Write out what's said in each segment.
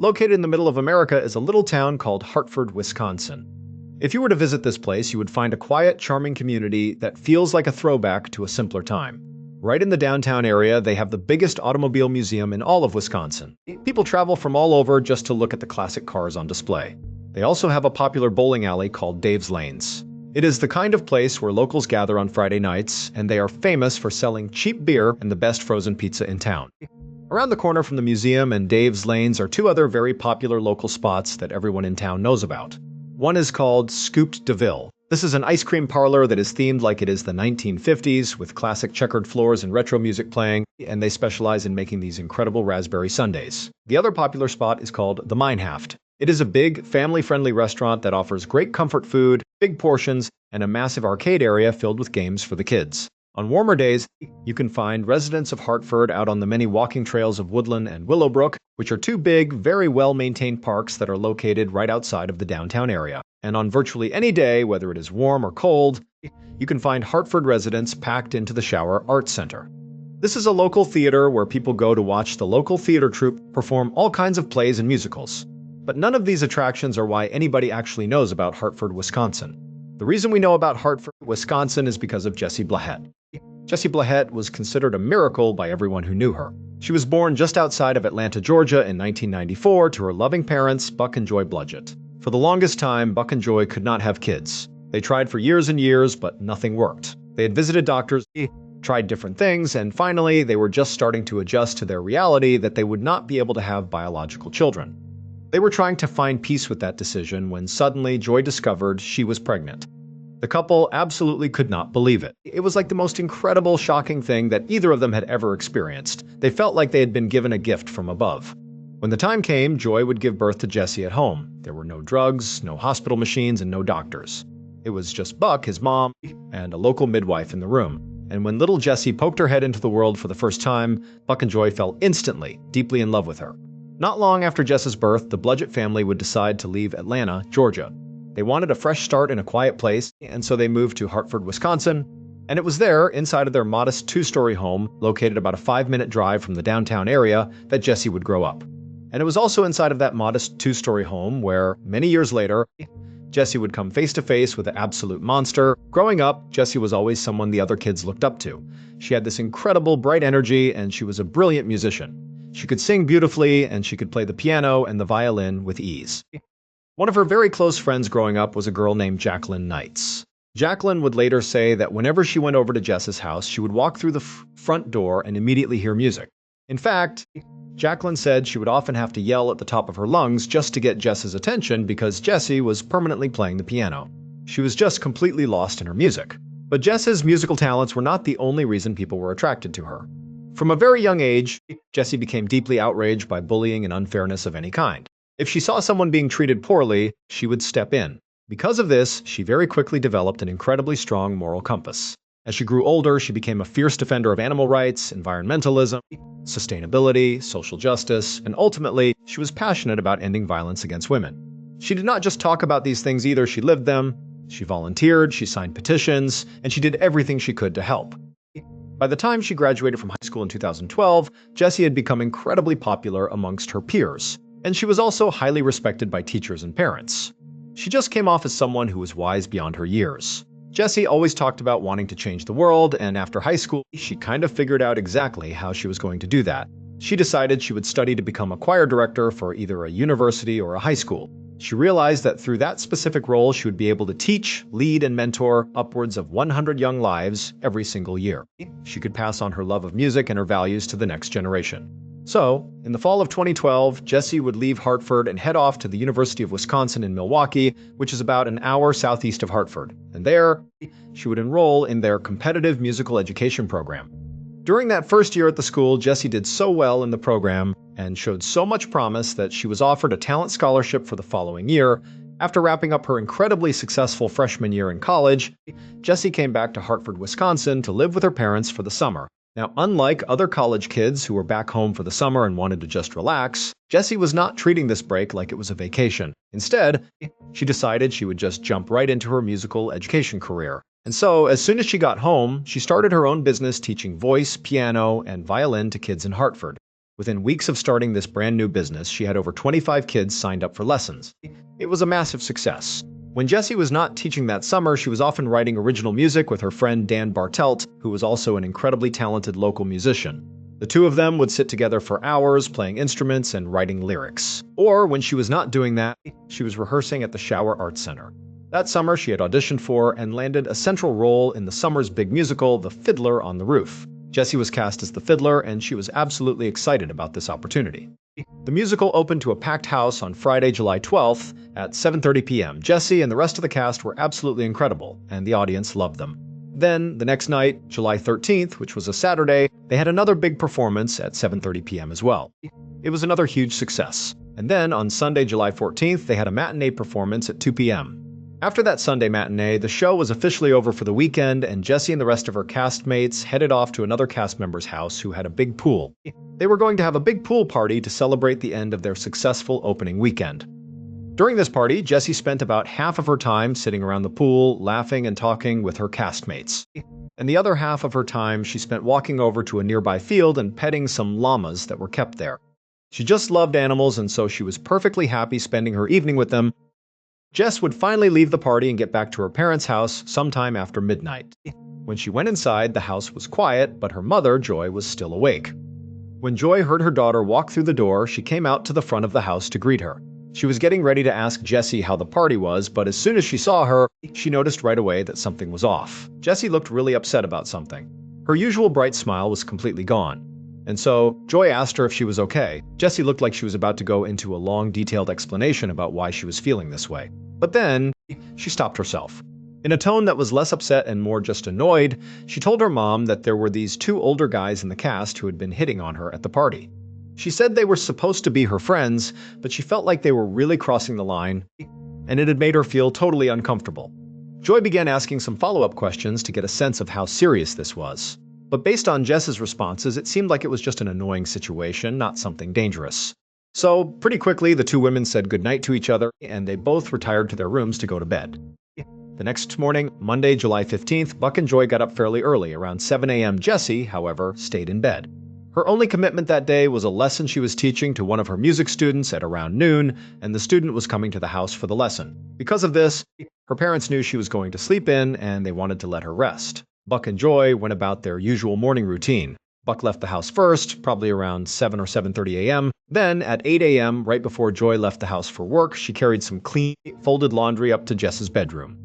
Located in the middle of America is a little town called Hartford, Wisconsin. If you were to visit this place, you would find a quiet, charming community that feels like a throwback to a simpler time. Right in the downtown area, they have the biggest automobile museum in all of Wisconsin. People travel from all over just to look at the classic cars on display. They also have a popular bowling alley called Dave's Lanes. It is the kind of place where locals gather on Friday nights, and they are famous for selling cheap beer and the best frozen pizza in town. Around the corner from the museum and Dave's Lanes are two other very popular local spots that everyone in town knows about. One is called Scooped DeVille. This is an ice cream parlor that is themed like it is the 1950s, with classic checkered floors and retro music playing, and they specialize in making these incredible raspberry sundaes. The other popular spot is called the Minehaft. It is a big, family-friendly restaurant that offers great comfort food, big portions, and a massive arcade area filled with games for the kids. On warmer days, you can find residents of Hartford out on the many walking trails of Woodland and Willowbrook, which are two big, very well-maintained parks that are located right outside of the downtown area. And on virtually any day, whether it is warm or cold, you can find Hartford residents packed into the Shower Arts Center. This is a local theater where people go to watch the local theater troupe perform all kinds of plays and musicals. But none of these attractions are why anybody actually knows about Hartford, Wisconsin. The reason we know about Hartford, Wisconsin is because of Jessie Blahett. Jessie Blahett was considered a miracle by everyone who knew her. She was born just outside of Atlanta, Georgia in 1994 to her loving parents, Buck and Joy Bludgett. For the longest time, Buck and Joy could not have kids. They tried for years and years, but nothing worked. They had visited doctors, tried different things, and finally, they were just starting to adjust to their reality that they would not be able to have biological children. They were trying to find peace with that decision when suddenly Joy discovered she was pregnant. The couple absolutely could not believe it. It was like the most incredible, shocking thing that either of them had ever experienced. They felt like they had been given a gift from above. When the time came, Joy would give birth to Jessie at home. There were no drugs, no hospital machines, and no doctors. It was just Buck, his mom, and a local midwife in the room. And when little Jessie poked her head into the world for the first time, Buck and Joy fell instantly, deeply in love with her. Not long after Jess's birth, the Bludgett family would decide to leave Atlanta, Georgia. They wanted a fresh start in a quiet place, and so they moved to Hartford, Wisconsin. And it was there, inside of their modest two-story home, located about a 5-minute drive from the downtown area, that Jessie would grow up. And it was also inside of that modest two-story home where, many years later, Jessie would come face-to-face with an absolute monster. Growing up, Jessie was always someone the other kids looked up to. She had this incredible, bright energy, and she was a brilliant musician. She could sing beautifully, and she could play the piano and the violin with ease. One of her very close friends growing up was a girl named Jacqueline Knights. Jacqueline would later say that whenever she went over to Jess's house, she would walk through the front door and immediately hear music. In fact, Jacqueline said she would often have to yell at the top of her lungs just to get Jess's attention because Jessie was permanently playing the piano. She was just completely lost in her music. But Jess's musical talents were not the only reason people were attracted to her. From a very young age, Jessie became deeply outraged by bullying and unfairness of any kind. If she saw someone being treated poorly, she would step in. Because of this, she very quickly developed an incredibly strong moral compass. As she grew older, she became a fierce defender of animal rights, environmentalism, sustainability, social justice, and ultimately, she was passionate about ending violence against women. She did not just talk about these things either, she lived them. She volunteered, she signed petitions, and she did everything she could to help. By the time she graduated from high school in 2012, Jessie had become incredibly popular amongst her peers. And she was also highly respected by teachers and parents. She just came off as someone who was wise beyond her years. Jessie always talked about wanting to change the world, and after high school, she kind of figured out exactly how she was going to do that. She decided she would study to become a choir director for either a university or a high school. She realized that through that specific role, she would be able to teach, lead, and mentor upwards of 100 young lives every single year. She could pass on her love of music and her values to the next generation. So, in the fall of 2012, Jessie would leave Hartford and head off to the University of Wisconsin in Milwaukee, which is about an hour southeast of Hartford. And there, she would enroll in their competitive musical education program. During that first year at the school, Jessie did so well in the program and showed so much promise that she was offered a talent scholarship for the following year. After wrapping up her incredibly successful freshman year in college, Jessie came back to Hartford, Wisconsin to live with her parents for the summer. Now, unlike other college kids who were back home for the summer and wanted to just relax, Jessie was not treating this break like it was a vacation. Instead, she decided she would just jump right into her musical education career. And so, as soon as she got home, she started her own business teaching voice, piano, and violin to kids in Hartford. Within weeks of starting this brand new business, she had over 25 kids signed up for lessons. It was a massive success. When Jessie was not teaching that summer, she was often writing original music with her friend Dan Bartelt, who was also an incredibly talented local musician. The two of them would sit together for hours playing instruments and writing lyrics. Or when she was not doing that, she was rehearsing at the Shower Arts Center. That summer, she had auditioned for and landed a central role in the summer's big musical, The Fiddler on the Roof. Jessie was cast as the fiddler, and she was absolutely excited about this opportunity. The musical opened to a packed house on Friday, July 12th at 7:30 p.m. Jessie and the rest of the cast were absolutely incredible, and the audience loved them. Then, the next night, July 13th, which was a Saturday, they had another big performance at 7:30 p.m. as well. It was another huge success. And then, on Sunday, July 14th, they had a matinee performance at 2 p.m. After that Sunday matinee, the show was officially over for the weekend, and Jessie and the rest of her castmates headed off to another cast member's house who had a big pool. They were going to have a big pool party to celebrate the end of their successful opening weekend. During this party, Jessie spent about half of her time sitting around the pool, laughing and talking with her castmates. And the other half of her time she spent walking over to a nearby field and petting some llamas that were kept there. She just loved animals, and so she was perfectly happy spending her evening with them. Jess would finally leave the party and get back to her parents' house sometime after midnight. When she went inside, the house was quiet, but her mother, Joy, was still awake. When Joy heard her daughter walk through the door, she came out to the front of the house to greet her. She was getting ready to ask Jessie how the party was, but as soon as she saw her, she noticed right away that something was off. Jessie looked really upset about something. Her usual bright smile was completely gone. And so, Joy asked her if she was okay. Jessie looked like she was about to go into a long, detailed explanation about why she was feeling this way. But then, she stopped herself. In a tone that was less upset and more just annoyed, she told her mom that there were these two older guys in the cast who had been hitting on her at the party. She said they were supposed to be her friends, but she felt like they were really crossing the line, and it had made her feel totally uncomfortable. Joy began asking some follow-up questions to get a sense of how serious this was. But based on Jess's responses, it seemed like it was just an annoying situation, not something dangerous. So, pretty quickly, the two women said goodnight to each other, and they both retired to their rooms to go to bed. The next morning, Monday, July 15th, Buck and Joy got up fairly early, around 7 a.m. Jessie, however, stayed in bed. Her only commitment that day was a lesson she was teaching to one of her music students at around noon, and the student was coming to the house for the lesson. Because of this, her parents knew she was going to sleep in, and they wanted to let her rest. Buck and Joy went about their usual morning routine. Buck left the house first, probably around 7 or 7:30 a.m. Then, at 8 a.m., right before Joy left the house for work, she carried some clean, folded laundry up to Jess's bedroom.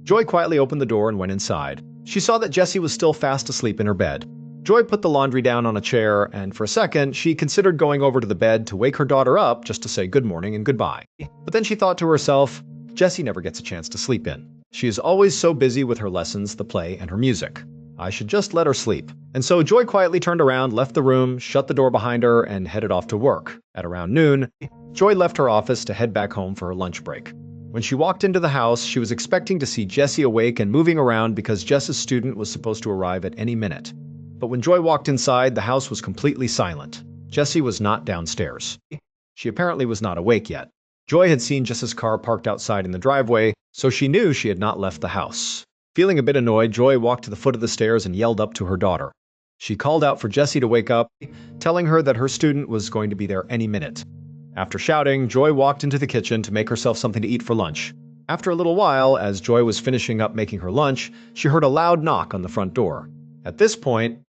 Joy quietly opened the door and went inside. She saw that Jessie was still fast asleep in her bed. Joy put the laundry down on a chair, and for a second, she considered going over to the bed to wake her daughter up just to say good morning and goodbye. But then she thought to herself, Jessie never gets a chance to sleep in. She is always so busy with her lessons, the play, and her music. I should just let her sleep. And so Joy quietly turned around, left the room, shut the door behind her, and headed off to work. At around noon, Joy left her office to head back home for her lunch break. When she walked into the house, she was expecting to see Jessie awake and moving around because Jess's student was supposed to arrive at any minute. But when Joy walked inside, the house was completely silent. Jessie was not downstairs. She apparently was not awake yet. Joy had seen Jess's car parked outside in the driveway, so she knew she had not left the house. Feeling a bit annoyed, Joy walked to the foot of the stairs and yelled up to her daughter. She called out for Jessie to wake up, telling her that her student was going to be there any minute. After shouting, Joy walked into the kitchen to make herself something to eat for lunch. After a little while, as Joy was finishing up making her lunch, she heard a loud knock on the front door. At this point,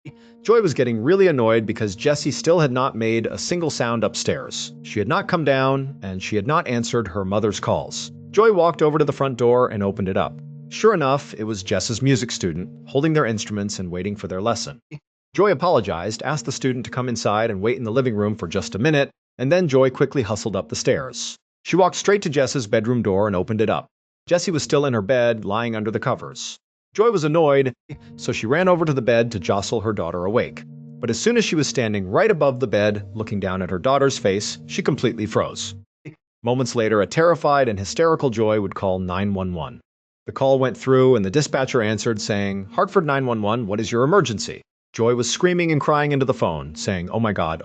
Joy was getting really annoyed because Jessie still had not made a single sound upstairs. She had not come down, and she had not answered her mother's calls. Joy walked over to the front door and opened it up. Sure enough, it was Jess's music student, holding their instruments and waiting for their lesson. Joy apologized, asked the student to come inside and wait in the living room for just a minute, and then Joy quickly hustled up the stairs. She walked straight to Jess's bedroom door and opened it up. Jessie was still in her bed, lying under the covers. Joy was annoyed, so she ran over to the bed to jostle her daughter awake. But as soon as she was standing right above the bed, looking down at her daughter's face, she completely froze. Moments later, a terrified and hysterical Joy would call 911. The call went through, and the dispatcher answered, saying, "Hartford 911, what is your emergency?" Joy was screaming and crying into the phone, saying, oh my God,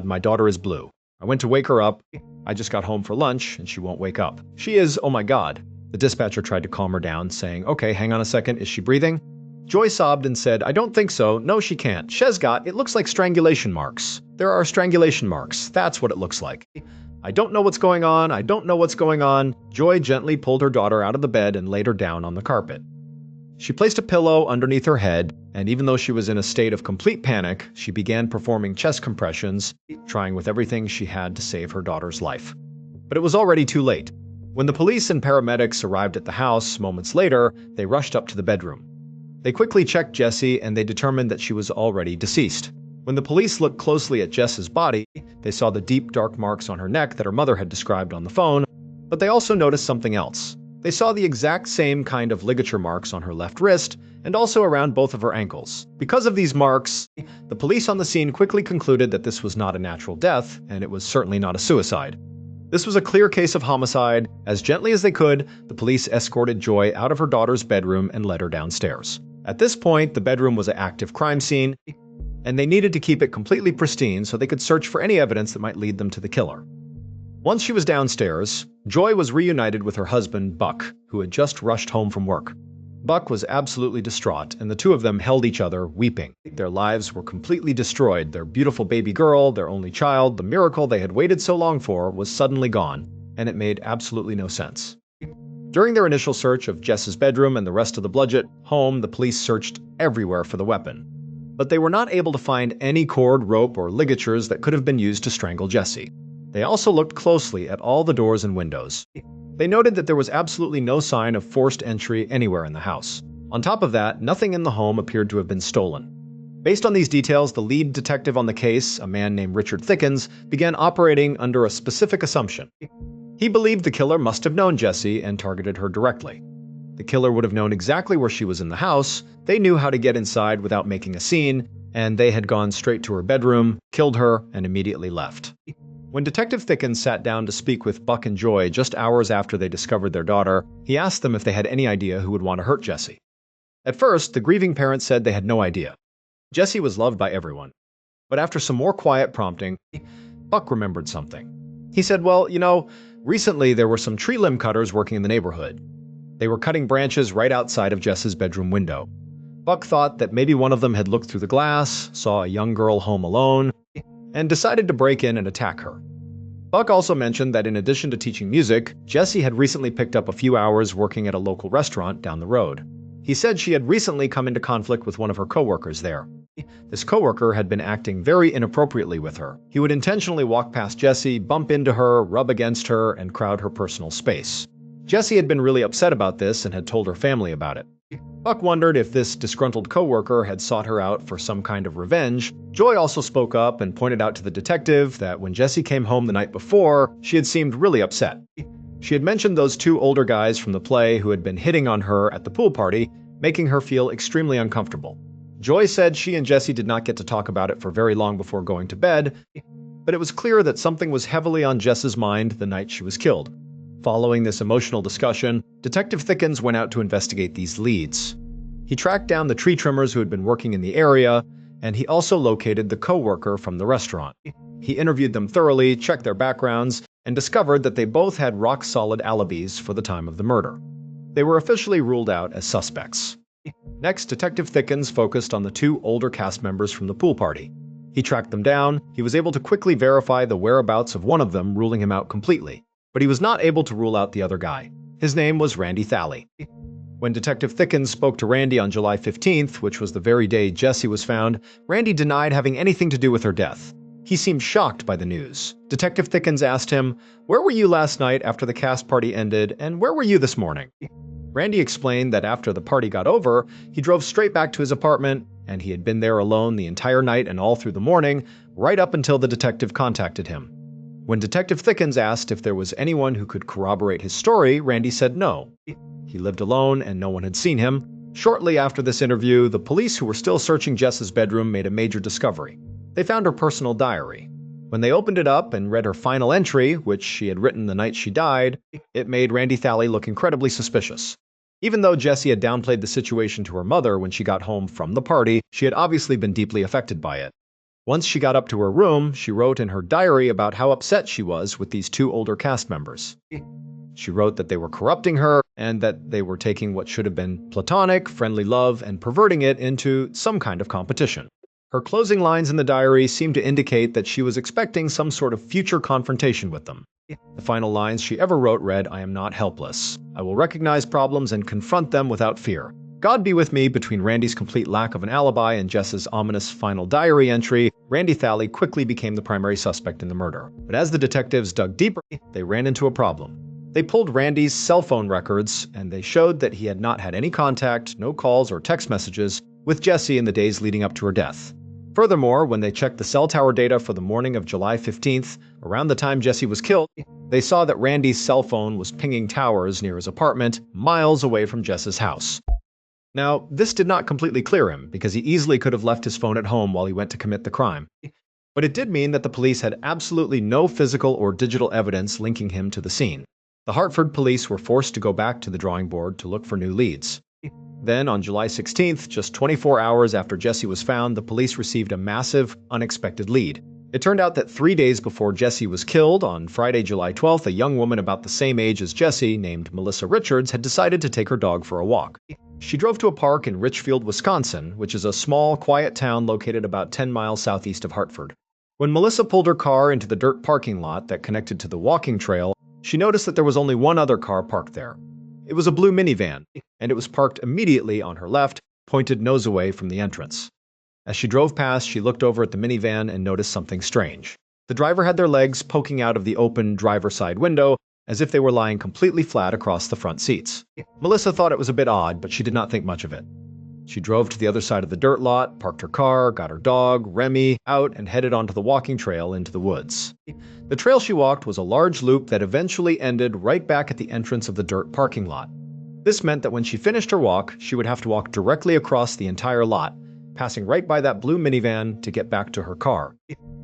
my daughter is blue. I went to wake her up. I just got home for lunch, and she won't wake up. She is, oh my God." The dispatcher tried to calm her down, saying, "Okay, hang on a second, is she breathing?" Joy sobbed and said, "I don't think so. No, she can't. Shezgot, it looks like strangulation marks. There are strangulation marks. That's what it looks like. I don't know what's going on. I don't know what's going on." Joy gently pulled her daughter out of the bed and laid her down on the carpet. She placed a pillow underneath her head, and even though she was in a state of complete panic, she began performing chest compressions, trying with everything she had to save her daughter's life. But it was already too late. When the police and paramedics arrived at the house moments later, they rushed up to the bedroom. They quickly checked Jessie, and they determined that she was already deceased. When the police looked closely at Jess's body, they saw the deep dark marks on her neck that her mother had described on the phone, but they also noticed something else. They saw the exact same kind of ligature marks on her left wrist and also around both of her ankles. Because of these marks, the police on the scene quickly concluded that this was not a natural death, and it was certainly not a suicide. This was a clear case of homicide. As gently as they could, the police escorted Joy out of her daughter's bedroom and led her downstairs. At this point, the bedroom was an active crime scene, and they needed to keep it completely pristine so they could search for any evidence that might lead them to the killer. Once she was downstairs, Joy was reunited with her husband, Buck, who had just rushed home from work. Buck was absolutely distraught, and the two of them held each other, weeping. Their lives were completely destroyed. Their beautiful baby girl, their only child, the miracle they had waited so long for, was suddenly gone, and it made absolutely no sense. During their initial search of Jess's bedroom and the rest of the Bludgett home, the police searched everywhere for the weapon. But they were not able to find any cord, rope, or ligatures that could have been used to strangle Jessie. They also looked closely at all the doors and windows. They noted that there was absolutely no sign of forced entry anywhere in the house. On top of that, nothing in the home appeared to have been stolen. Based on these details, the lead detective on the case, a man named Richard Thickens, began operating under a specific assumption. He believed the killer must have known Jessie and targeted her directly. The killer would have known exactly where she was in the house, they knew how to get inside without making a scene, and they had gone straight to her bedroom, killed her, and immediately left. When Detective Thickens sat down to speak with Buck and Joy just hours after they discovered their daughter, he asked them if they had any idea who would want to hurt Jessie. At first, the grieving parents said they had no idea. Jessie was loved by everyone. But after some more quiet prompting, Buck remembered something. He said, "Well, recently there were some tree limb cutters working in the neighborhood. They were cutting branches right outside of Jess's bedroom window. Buck thought that maybe one of them had looked through the glass, saw a young girl home alone, and decided to break in and attack her." Buck also mentioned that in addition to teaching music, Jessie had recently picked up a few hours working at a local restaurant down the road. He said she had recently come into conflict with one of her coworkers there. This coworker had been acting very inappropriately with her. He would intentionally walk past Jessie, bump into her, rub against her, and crowd her personal space. Jessie had been really upset about this and had told her family about it. Buck wondered if this disgruntled coworker had sought her out for some kind of revenge. Joy also spoke up and pointed out to the detective that when Jessie came home the night before, she had seemed really upset. She had mentioned those two older guys from the play who had been hitting on her at the pool party, making her feel extremely uncomfortable. Joy said she and Jessie did not get to talk about it for very long before going to bed, but it was clear that something was heavily on Jess's mind the night she was killed. Following this emotional discussion, Detective Thickens went out to investigate these leads. He tracked down the tree trimmers who had been working in the area, and he also located the co-worker from the restaurant. He interviewed them thoroughly, checked their backgrounds, and discovered that they both had rock-solid alibis for the time of the murder. They were officially ruled out as suspects. Next, Detective Thickens focused on the two older cast members from the pool party. He tracked them down. He was able to quickly verify the whereabouts of one of them, ruling him out completely. But he was not able to rule out the other guy. His name was Randy Thalley. When Detective Thickens spoke to Randy on July 15th, which was the very day Jessie was found, Randy denied having anything to do with her death. He seemed shocked by the news. Detective Thickens asked him, "Where were you last night after the cast party ended, and where were you this morning?" Randy explained that after the party got over, he drove straight back to his apartment, and he had been there alone the entire night and all through the morning, right up until the detective contacted him. When Detective Thickens asked if there was anyone who could corroborate his story, Randy said no. He lived alone and no one had seen him. Shortly after this interview, the police who were still searching Jess's bedroom made a major discovery. They found her personal diary. When they opened it up and read her final entry, which she had written the night she died, it made Randy Thalley look incredibly suspicious. Even though Jessie had downplayed the situation to her mother when she got home from the party, she had obviously been deeply affected by it. Once she got up to her room, she wrote in her diary about how upset she was with these two older cast members. She wrote that they were corrupting her and that they were taking what should have been platonic, friendly love and perverting it into some kind of competition. Her closing lines in the diary seemed to indicate that she was expecting some sort of future confrontation with them. The final lines she ever wrote read, "I am not helpless. I will recognize problems and confront them without fear. God be with me." Between Randy's complete lack of an alibi and Jess's ominous final diary entry, Randy Thalley quickly became the primary suspect in the murder. But as the detectives dug deeper, they ran into a problem. They pulled Randy's cell phone records, and they showed that he had not had any contact, no calls or text messages, with Jessie in the days leading up to her death. Furthermore, when they checked the cell tower data for the morning of July 15th, around the time Jessie was killed, they saw that Randy's cell phone was pinging towers near his apartment, miles away from Jess's house. Now, this did not completely clear him, because he easily could have left his phone at home while he went to commit the crime. But it did mean that the police had absolutely no physical or digital evidence linking him to the scene. The Hartford police were forced to go back to the drawing board to look for new leads. Then, on July 16th, just 24 hours after Jessie was found, the police received a massive, unexpected lead. It turned out that 3 days before Jessie was killed, on Friday, July 12th, a young woman about the same age as Jessie, named Melissa Richards, had decided to take her dog for a walk. She drove to a park in Richfield, Wisconsin, which is a small, quiet town located about 10 miles southeast of Hartford. When Melissa pulled her car into the dirt parking lot that connected to the walking trail, she noticed that there was only one other car parked there. It was a blue minivan, and it was parked immediately on her left, pointed nose away from the entrance. As she drove past, she looked over at the minivan and noticed something strange. The driver had their legs poking out of the open driver's side window, as if they were lying completely flat across the front seats. Melissa thought it was a bit odd, but she did not think much of it. She drove to the other side of the dirt lot, parked her car, got her dog, Remy, out and headed onto the walking trail into the woods. The trail she walked was a large loop that eventually ended right back at the entrance of the dirt parking lot. This meant that when she finished her walk, she would have to walk directly across the entire lot, passing right by that blue minivan to get back to her car.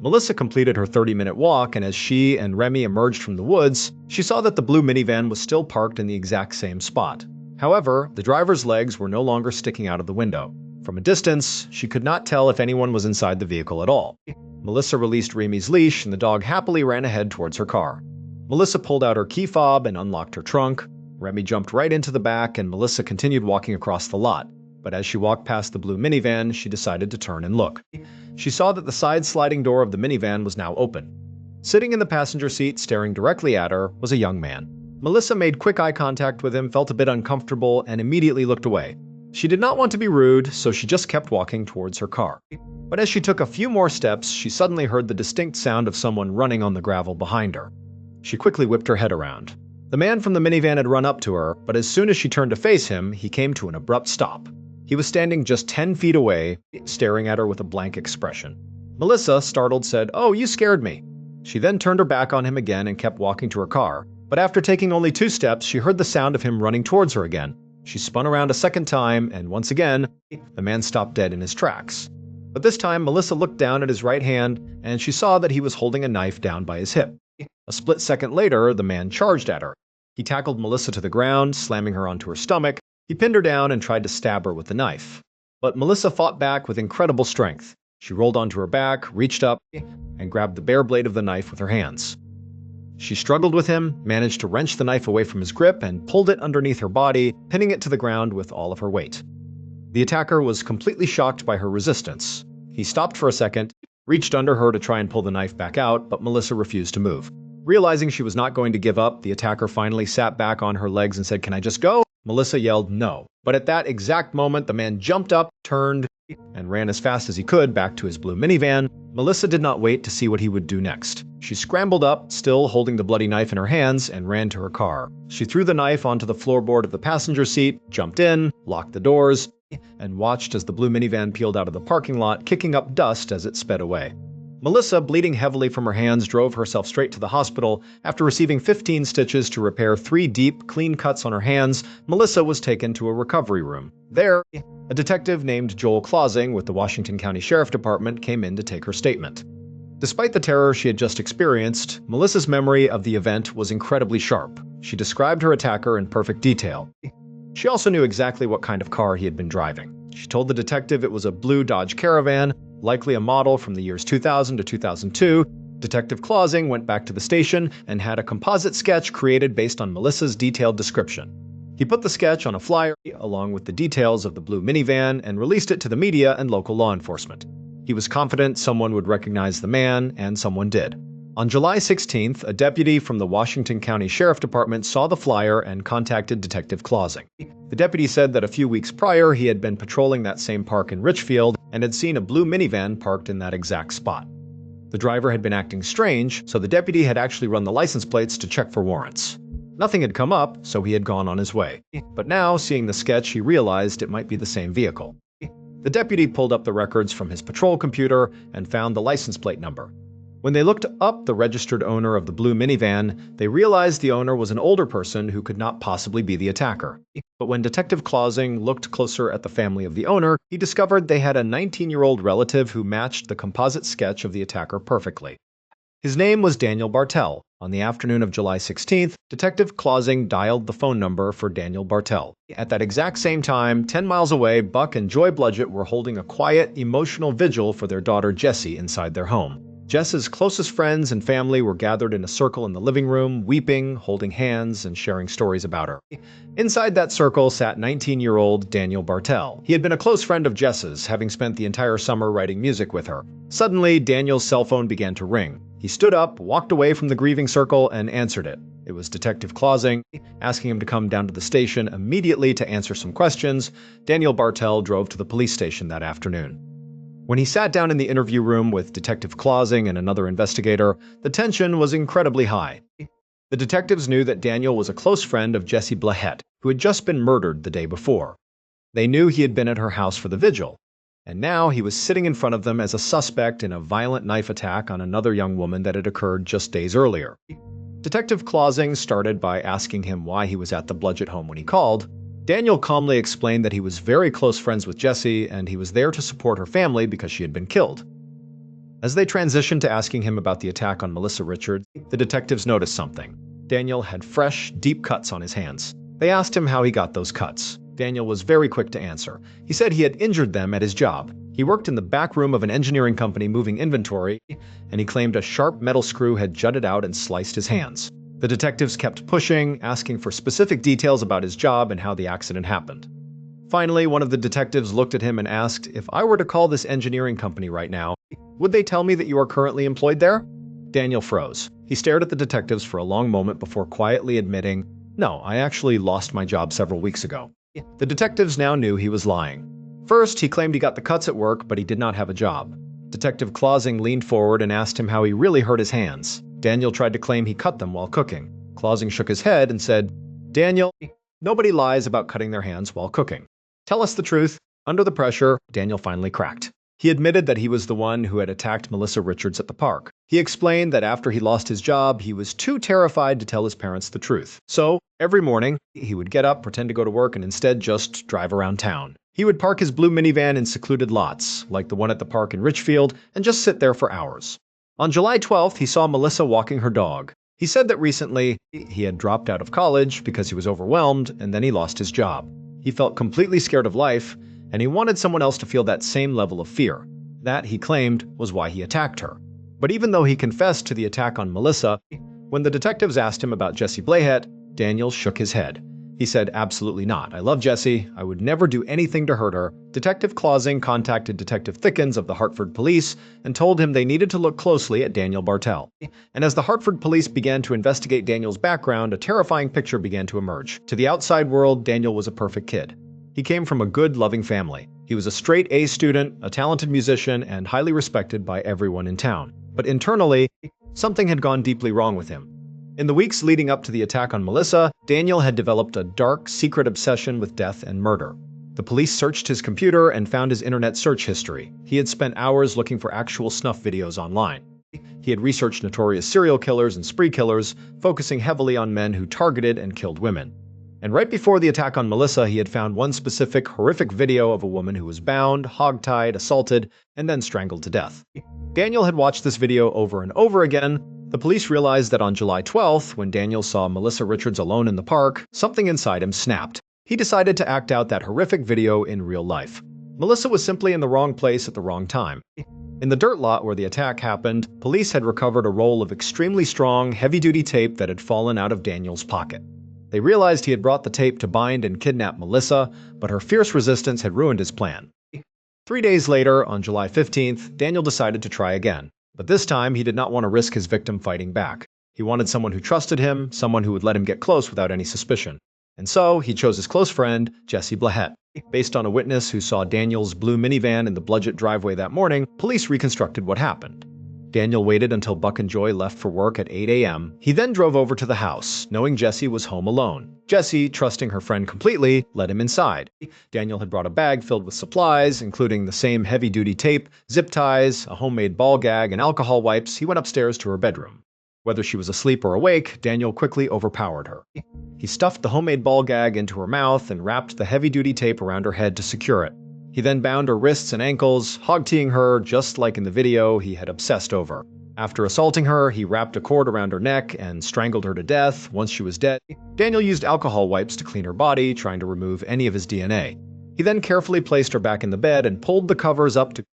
Melissa completed her 30-minute walk, and as she and Remy emerged from the woods, she saw that the blue minivan was still parked in the exact same spot. However, the driver's legs were no longer sticking out of the window. From a distance, she could not tell if anyone was inside the vehicle at all. Melissa released Remy's leash, and the dog happily ran ahead towards her car. Melissa pulled out her key fob and unlocked her trunk. Remy jumped right into the back, and Melissa continued walking across the lot. But as she walked past the blue minivan, she decided to turn and look. She saw that the side sliding door of the minivan was now open. Sitting in the passenger seat, staring directly at her, was a young man. Melissa made quick eye contact with him, felt a bit uncomfortable, and immediately looked away. She did not want to be rude, so she just kept walking towards her car. But as she took a few more steps, she suddenly heard the distinct sound of someone running on the gravel behind her. She quickly whipped her head around. The man from the minivan had run up to her, but as soon as she turned to face him, he came to an abrupt stop. He was standing just 10 feet away, staring at her with a blank expression. Melissa, startled, said, "Oh, you scared me." She then turned her back on him again and kept walking to her car. But after taking only 2 steps, she heard the sound of him running towards her again. She spun around a second time, and once again, the man stopped dead in his tracks. But this time, Melissa looked down at his right hand, and she saw that he was holding a knife down by his hip. A split second later, the man charged at her. He tackled Melissa to the ground, slamming her onto her stomach. He pinned her down and tried to stab her with the knife. But Melissa fought back with incredible strength. She rolled onto her back, reached up, and grabbed the bare blade of the knife with her hands. She struggled with him, managed to wrench the knife away from his grip, and pulled it underneath her body, pinning it to the ground with all of her weight. The attacker was completely shocked by her resistance. He stopped for a second, reached under her to try and pull the knife back out, but Melissa refused to move. Realizing she was not going to give up, the attacker finally sat back on her legs and said, "Can I just go?" Melissa yelled no. But at that exact moment, the man jumped up, turned, and ran as fast as he could back to his blue minivan. Melissa did not wait to see what he would do next. She scrambled up, still holding the bloody knife in her hands, and ran to her car. She threw the knife onto the floorboard of the passenger seat, jumped in, locked the doors, and watched as the blue minivan peeled out of the parking lot, kicking up dust as it sped away. Melissa, bleeding heavily from her hands, drove herself straight to the hospital. After receiving 15 stitches to repair 3 deep, clean cuts on her hands, Melissa was taken to a recovery room. There, a detective named Joel Clausing with the Washington County Sheriff Department came in to take her statement. Despite the terror she had just experienced, Melissa's memory of the event was incredibly sharp. She described her attacker in perfect detail. She also knew exactly what kind of car he had been driving. She told the detective it was a blue Dodge Caravan, likely a model from the years 2000 to 2002, Detective Clausing went back to the station and had a composite sketch created based on Melissa's detailed description. He put the sketch on a flyer along with the details of the blue minivan and released it to the media and local law enforcement. He was confident someone would recognize the man, and someone did. On July 16th, a deputy from the Washington County Sheriff Department saw the flyer and contacted Detective Clausing. The deputy said that a few weeks prior he had been patrolling that same park in Richfield and had seen a blue minivan parked in that exact spot. The driver had been acting strange, so the deputy had actually run the license plates to check for warrants. Nothing had come up, so he had gone on his way. But now, seeing the sketch, he realized it might be the same vehicle. The deputy pulled up the records from his patrol computer and found the license plate number. When they looked up the registered owner of the blue minivan, they realized the owner was an older person who could not possibly be the attacker. But when Detective Clausing looked closer at the family of the owner, he discovered they had a 19-year-old relative who matched the composite sketch of the attacker perfectly. His name was Daniel Bartel. On the afternoon of July 16th, Detective Clausing dialed the phone number for Daniel Bartel. At that exact same time, 10 miles away, Buck and Joy Bludgett were holding a quiet, emotional vigil for their daughter Jessie inside their home. Jess's closest friends and family were gathered in a circle in the living room, weeping, holding hands, and sharing stories about her. Inside that circle sat 19-year-old Daniel Bartel. He had been a close friend of Jess's, having spent the entire summer writing music with her. Suddenly, Daniel's cell phone began to ring. He stood up, walked away from the grieving circle, and answered it. It was Detective Clausing, asking him to come down to the station immediately to answer some questions. Daniel Bartel drove to the police station that afternoon. When he sat down in the interview room with Detective Clausing and another investigator, the tension was incredibly high. The detectives knew that Daniel was a close friend of Jessie Blahett, who had just been murdered the day before. They knew he had been at her house for the vigil, and now he was sitting in front of them as a suspect in a violent knife attack on another young woman that had occurred just days earlier. Detective Clausing started by asking him why he was at the Bludgett home when he called. Daniel calmly explained that he was very close friends with Jessie and he was there to support her family because she had been killed. As they transitioned to asking him about the attack on Melissa Richards, the detectives noticed something. Daniel had fresh, deep cuts on his hands. They asked him how he got those cuts. Daniel was very quick to answer. He said he had injured them at his job. He worked in the back room of an engineering company moving inventory, and he claimed a sharp metal screw had jutted out and sliced his hands. The detectives kept pushing, asking for specific details about his job and how the accident happened. Finally, one of the detectives looked at him and asked, "If I were to call this engineering company right now, would they tell me that you are currently employed there?" Daniel froze. He stared at the detectives for a long moment before quietly admitting, "No, I actually lost my job several weeks ago." The detectives now knew he was lying. First, he claimed he got the cuts at work, but he did not have a job. Detective Clausing leaned forward and asked him how he really hurt his hands. Daniel tried to claim he cut them while cooking. Clausing shook his head and said, "Daniel, nobody lies about cutting their hands while cooking. Tell us the truth." Under the pressure, Daniel finally cracked. He admitted that he was the one who had attacked Melissa Richards at the park. He explained that after he lost his job, he was too terrified to tell his parents the truth. So, every morning, he would get up, pretend to go to work, and instead just drive around town. He would park his blue minivan in secluded lots, like the one at the park in Richfield, and just sit there for hours. On July 12th, he saw Melissa walking her dog. He said that recently, he had dropped out of college because he was overwhelmed, and then he lost his job. He felt completely scared of life, and he wanted someone else to feel that same level of fear. That, he claimed, was why he attacked her. But even though he confessed to the attack on Melissa, when the detectives asked him about Jessie Blahett, Daniel shook his head. He said, "Absolutely not. I love Jessie. I would never do anything to hurt her." Detective Clausing contacted Detective Thickens of the Hartford Police and told him they needed to look closely at Daniel Bartel. And as the Hartford Police began to investigate Daniel's background, a terrifying picture began to emerge. To the outside world, Daniel was a perfect kid. He came from a good, loving family. He was a straight A student, a talented musician, and highly respected by everyone in town. But internally, something had gone deeply wrong with him. In the weeks leading up to the attack on Melissa, Daniel had developed a dark, secret obsession with death and murder. The police searched his computer and found his internet search history. He had spent hours looking for actual snuff videos online. He had researched notorious serial killers and spree killers, focusing heavily on men who targeted and killed women. And right before the attack on Melissa, he had found one specific, horrific video of a woman who was bound, hogtied, assaulted, and then strangled to death. Daniel had watched this video over and over again. The police realized that on July 12th, when Daniel saw Melissa Richards alone in the park, something inside him snapped. He decided to act out that horrific video in real life. Melissa was simply in the wrong place at the wrong time. In the dirt lot where the attack happened, police had recovered a roll of extremely strong, heavy-duty tape that had fallen out of Daniel's pocket. They realized he had brought the tape to bind and kidnap Melissa, but her fierce resistance had ruined his plan. 3 days later, on July 15th, Daniel decided to try again. But this time, he did not want to risk his victim fighting back. He wanted someone who trusted him, someone who would let him get close without any suspicion. And so, he chose his close friend, Jesse Blahett. Based on a witness who saw Daniel's blue minivan in the Bludgett driveway that morning, police reconstructed what happened. Daniel waited until Buck and Joy left for work at 8 a.m. He then drove over to the house, knowing Jesse was home alone. Jesse, trusting her friend completely, let him inside. Daniel had brought a bag filled with supplies, including the same heavy-duty tape, zip ties, a homemade ball gag, and alcohol wipes. He went upstairs to her bedroom. Whether she was asleep or awake, Daniel quickly overpowered her. He stuffed the homemade ball gag into her mouth and wrapped the heavy-duty tape around her head to secure it. He then bound her wrists and ankles, hog-teeing her just like in the video he had obsessed over. After assaulting her, he wrapped a cord around her neck and strangled her to death. Once she was dead, Daniel used alcohol wipes to clean her body, trying to remove any of his DNA. He then carefully placed her back in the bed and pulled the covers up to